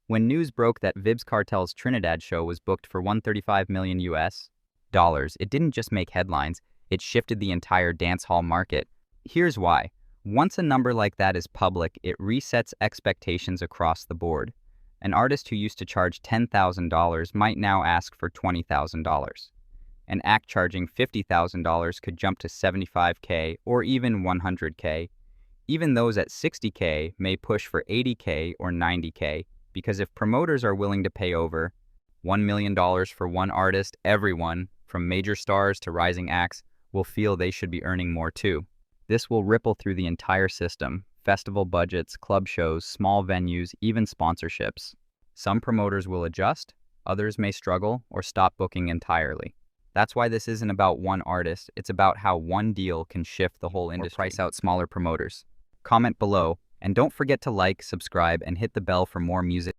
When news broke that Vybz Kartel's Trinidad show was booked for 135 million US dollars, it didn't just make headlines, it shifted the entire dancehall market. Here's why. Once a number like that is public, it resets expectations across the board. An artist who used to charge $10,000 might now ask for $20,000. An act charging $50,000 could jump to $75K or even $100K. Even those at $60K may push for $80K or $90K, because if promoters are willing to pay over $1 million for one artist, everyone, from major stars to rising acts, will feel they should be earning more too. This will ripple through the entire system: festival budgets, club shows, small venues, even sponsorships. Some promoters will adjust, others may struggle or stop booking entirely. That's why this isn't about one artist, it's about how one deal can shift the whole industry. Or price out smaller promoters. Comment below, and don't forget to like, subscribe, and hit the bell for more music.